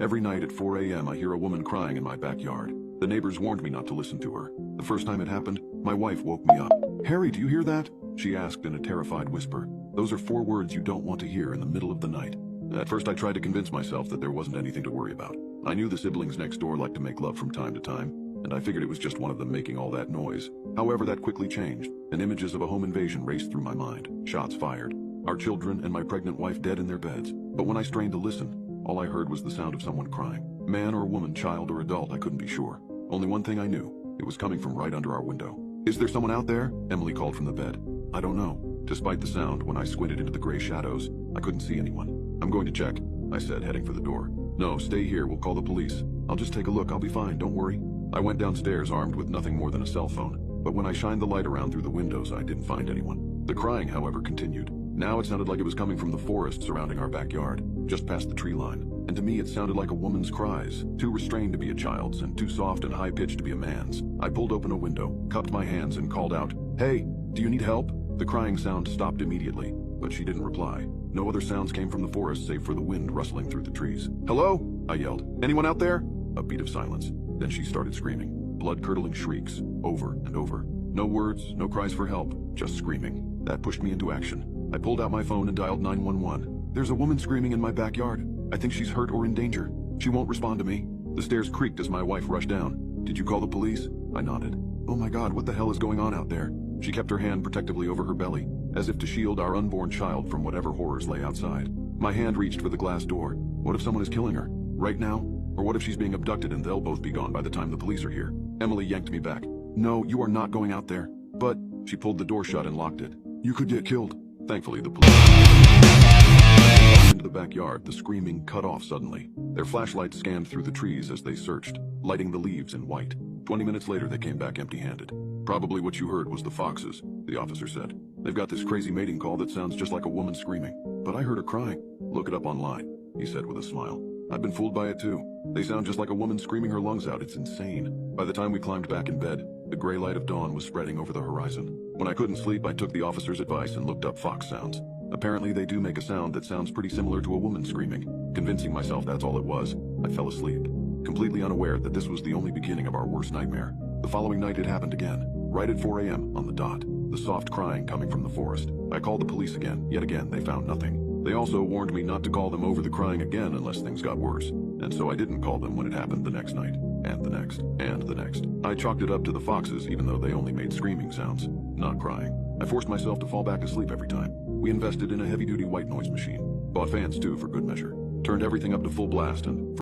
Every night at 4 a.m. I hear a woman crying in my backyard. The neighbors warned me not to listen to her. The first time it happened, my wife woke me up. "Harry, do you hear that?" she asked in a terrified whisper. "Those are 4 words you don't want to hear in the middle of the night." At first I tried to convince myself that there wasn't anything to worry about. I knew the siblings next door liked to make love from time to time, and I figured it was just one of them making all that noise. However, that quickly changed, and images of a home invasion raced through my mind. Shots fired. Our children and my pregnant wife dead in their beds. But when I strained to listen, all I heard was the sound of someone crying. Man or woman, child or adult, I couldn't be sure. Only one thing I knew. It was coming from right under our window. "Is there someone out there?" Emily called from the bed. "I don't know." Despite the sound, when I squinted into the gray shadows, I couldn't see anyone. "I'm going to check," I said, heading for the door. "No, stay here. We'll call the police. I'll just take a look. I'll be fine. Don't worry." I went downstairs armed with nothing more than a cell phone. But when I shined the light around through the windows, I didn't find anyone. The crying, however, continued. Now it sounded like it was coming from the forest surrounding our backyard, just past the tree line. And to me it sounded like a woman's cries, too restrained to be a child's and too soft and high-pitched to be a man's. I pulled open a window, cupped my hands and called out, "Hey, do you need help?" The crying sound stopped immediately, but she didn't reply. No other sounds came from the forest save for the wind rustling through the trees. "Hello?" I yelled. "Anyone out there?" A beat of silence. Then she started screaming, blood-curdling shrieks, over and over. No words, no cries for help, just screaming. That pushed me into action. I pulled out my phone and dialed 911. "There's a woman screaming in my backyard. I think she's hurt or in danger. She won't respond to me." The stairs creaked as my wife rushed down. "Did you call the police?" I nodded. "Oh my God, what the hell is going on out there?" She kept her hand protectively over her belly, as if to shield our unborn child from whatever horrors lay outside. My hand reached for the glass door. What if someone is killing her? Right now? Or what if she's being abducted and they'll both be gone by the time the police are here? Emily yanked me back. "No, you are not going out there." "But..." She pulled the door shut and locked it. "You could get killed." Thankfully, the police into the backyard. The screaming cut off suddenly. Their flashlights scanned through the trees as they searched, lighting the leaves in white. 20 minutes later, they came back empty-handed. "Probably what you heard was the foxes," the officer said. "They've got this crazy mating call that sounds just like a woman screaming. But I heard her crying." "Look it up online," he said with a smile. "I've been fooled by it too. They sound just like a woman screaming her lungs out. It's insane." By the time we climbed back in bed, the gray light of dawn was spreading over the horizon. When I couldn't sleep, I took the officer's advice and looked up fox sounds. Apparently they do make a sound that sounds pretty similar to a woman screaming. Convincing myself that's all it was, I fell asleep, completely unaware that this was the only beginning of our worst nightmare. The following night it happened again, right at 4 a.m. on the dot, the soft crying coming from the forest. I called the police again. Yet again, they found nothing. They also warned me not to call them over the crying again unless things got worse. And so I didn't call them when it happened the next night, and the next, and the next. I chalked it up to the foxes even though they only made screaming sounds, not crying. I forced myself to fall back asleep every time. We invested in a heavy-duty white noise machine. Bought fans too for good measure. Turned everything up to full blast and